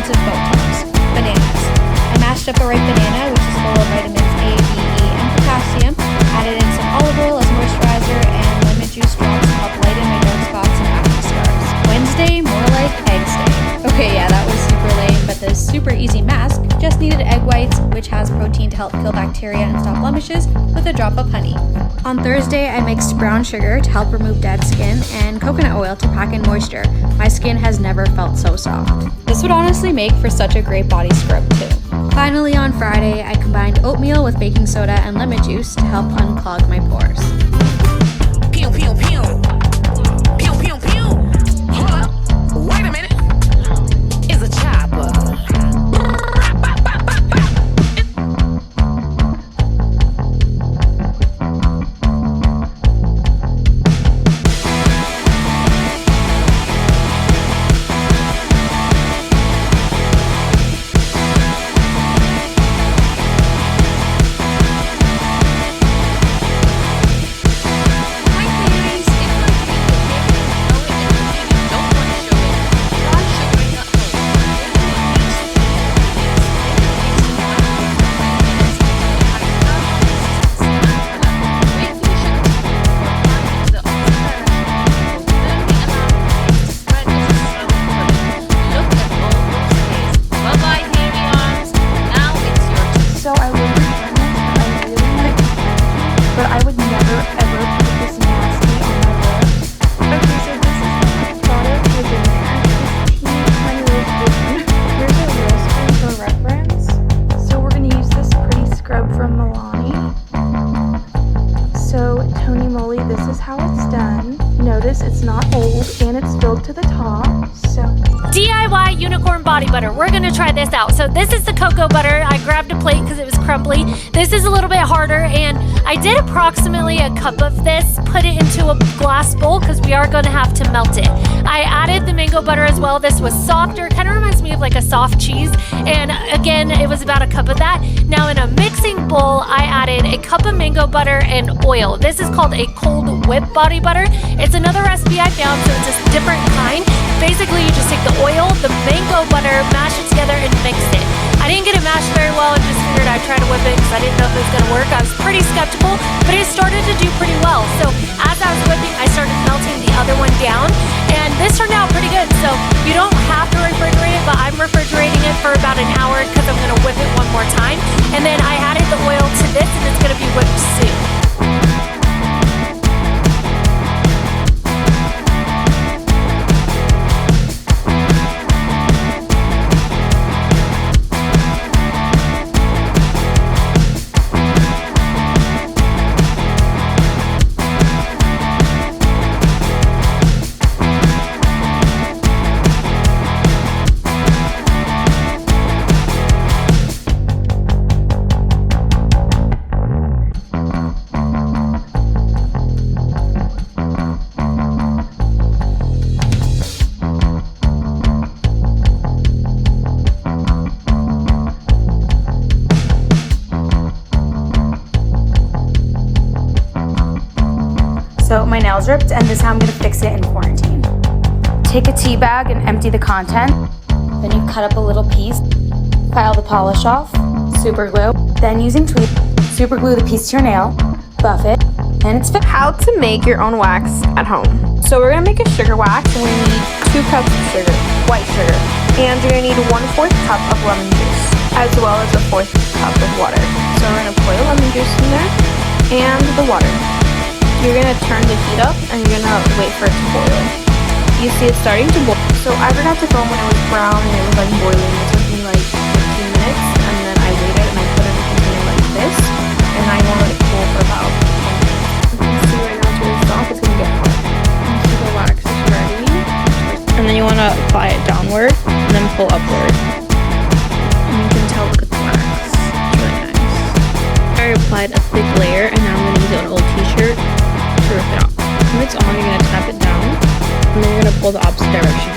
of Botox. Bananas. I mashed up a ripe banana, which is full of vitamins A, B, E, and potassium, added in some olive oil as moisturizer, and lemon juice drops to help lighten my dark spots and acne scars. Wednesday, more like eggs day. Okay, yeah, that was super lame, but the super easy mask just needed egg whites, which has protein to help kill bacteria and stop blemishes, with a drop of honey. On Thursday, I mixed brown sugar to help remove dead skin and coconut oil to pack in moisture. My skin has never felt so soft. This would honestly make for such a great body scrub too. Finally, on Friday, I combined oatmeal with baking soda and lemon juice to help unclog my pores. Pew, pew, pew. Pew, pew, pew. Hold up. Wait a minute. It's a chopper. It's not old and it's filled to the top. So DIY unicorn body butter. We're gonna try this out. So this is the cocoa butter. I grabbed a plate because it was crumbly. This is a little bit harder, and I did approximately a cup of this, put it into a glass bowl because we are gonna have to melt it. I added the mango butter as well. This was softer, kind of reminds me of like a soft cheese, and again, it was about a cup of that. Now in a mixing bowl, I added a cup of mango butter and oil. This is called a cold whip body butter. It's another recipe I found, so it's a different kind. Basically, you just take the oil, the mango butter, mash it together, and mix it. I didn't get it mashed very well and just figured I'd try to whip it because I didn't know if it was going to work. I was pretty skeptical, but it started to do pretty well. So as I was whipping, I started melting the other one down, and this turned out pretty good. So you don't have to refrigerate it, but I'm refrigerating it for about an hour because I'm going to whip it one more time. And then I added the oil to this, and it's going to be whipped soon. So my nails ripped, and this is how I'm gonna fix it in quarantine. Take a tea bag and empty the content. Then you cut up a little piece, file the polish off, super glue. Then using tweezers, super glue the piece to your nail, buff it, and it's fixed. How to make your own wax at home. So we're gonna make a sugar wax, and we need 2 cups of sugar, white sugar. And you're gonna need 1/4 cup of lemon juice, as well as a 1/4 cup of water. So we're gonna pour the lemon juice in there, and the water. You're gonna turn the heat up, and you're gonna wait for it to boil. You see it's starting to boil. So I forgot to film when it was brown and it was like boiling. It took me like 15 minutes, and then I waited and I put everything in like this, and I want it to cool for about 10 minutes. You can see right now it's really soft. It's gonna get hard. So the wax is ready, and then you want to apply it downward and then pull upward. And you can tell, look at the wax. It's really nice. I applied a thick layer, and now I'm gonna use an old t-shirt to rip it off. When it's on, you're gonna tap it down, and then you're gonna pull the opposite direction.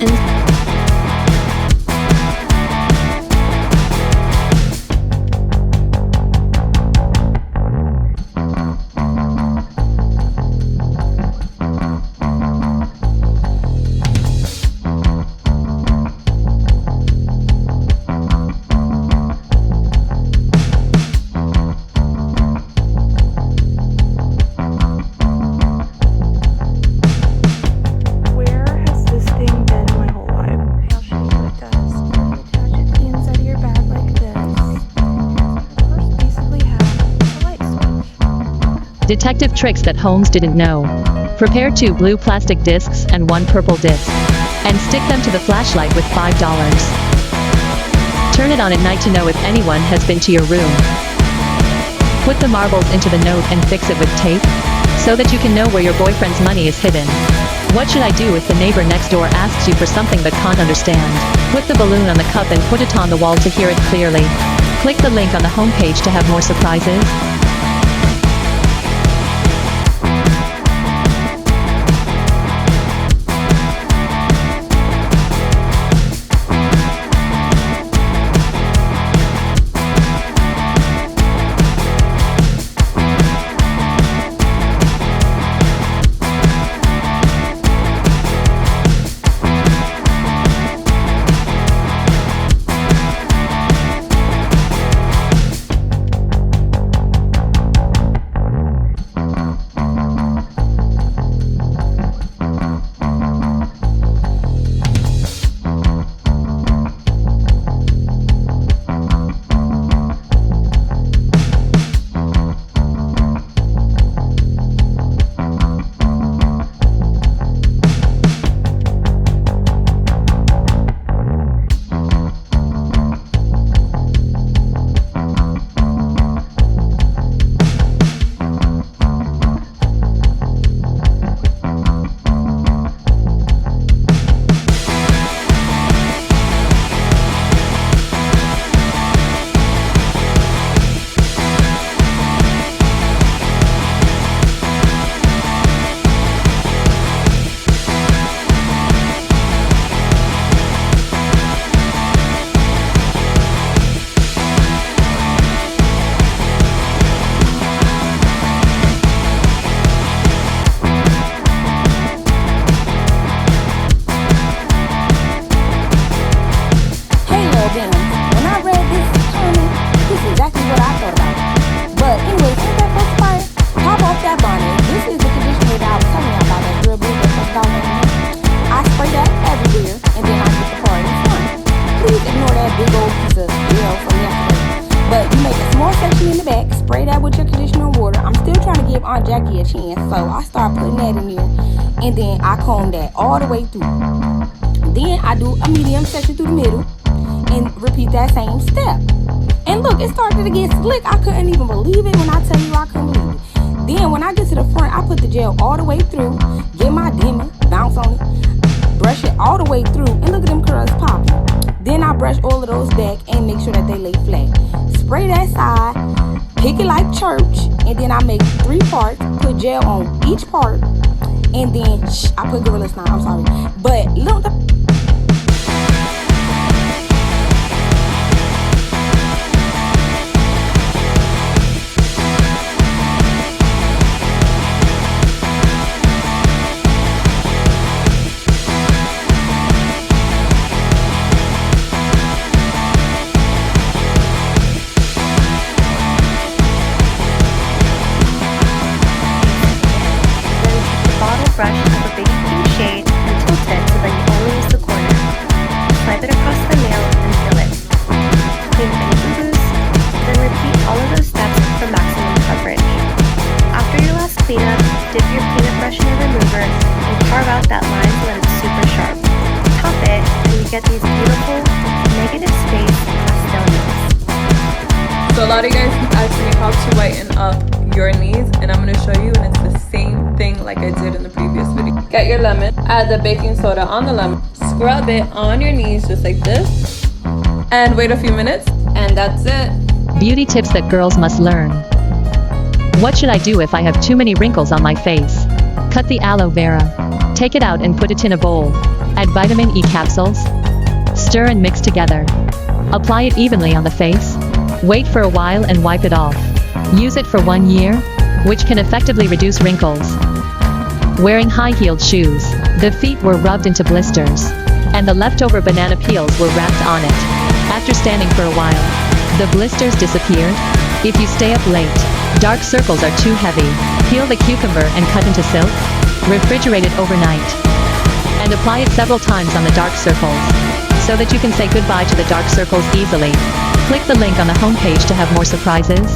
And Detective tricks that Holmes didn't know. Prepare 2 blue plastic discs and 1 purple disc. And stick them to the flashlight with $5. Turn it on at night to know if anyone has been to your room. Put the marbles into the note and fix it with tape, so that you can know where your boyfriend's money is hidden. What should I do if the neighbor next door asks you for something but can't understand? Put the balloon on the cup and put it on the wall to hear it clearly. Click the link on the homepage to have more surprises. Aunt Jackie a chance, so I start putting that in there, and then I comb that all the way through. Then I do a medium section through the middle and repeat that same step. And look, it started to get slick. I couldn't even believe it when I tell you I couldn't believe it. Then when I get to the front, I put the gel all the way through, get my Demon, bounce on it, brush it all the way through, and look at them curls popping. Then I brush all of those back and make sure that they lay flat. Spray that side, pick it like church, and then I make 3 parts, put gel on each part, and then I put Gorilla Slime, I'm sorry. But look, brush of a baby pink shade and tilt it so that you only use the corner. Swipe it across the nail and fill it. Clean any boo-boos, then repeat all of those steps for maximum coverage. After your last cleanup, dip your peanut brush in a remover and carve out that line so that it's super sharp. Top it and you get these beautiful negative space pastel nails. So a lot of you guys asked me how to whiten up your knees, and I'm going to show you, and it's the same thing like I did in the previous video. Get your lemon, add the baking soda on the lemon, scrub it on your knees just like this, and wait a few minutes, and that's it. Beauty tips that girls must learn. What should I do if I have too many wrinkles on my face? Cut the aloe vera. Take it out and put it in a bowl. Add vitamin E capsules. Stir and mix together. Apply it evenly on the face. Wait for a while and wipe it off. Use it for 1 year, which can effectively reduce wrinkles. Wearing high-heeled shoes. The feet were rubbed into blisters, and the leftover banana peels were wrapped on it. After standing for a while, the blisters disappeared. If you stay up late, dark circles are too heavy. Peel the cucumber and cut into silk. Refrigerate it overnight. And apply it several times on the dark circles, so that you can say goodbye to the dark circles easily. Click the link on the homepage to have more surprises.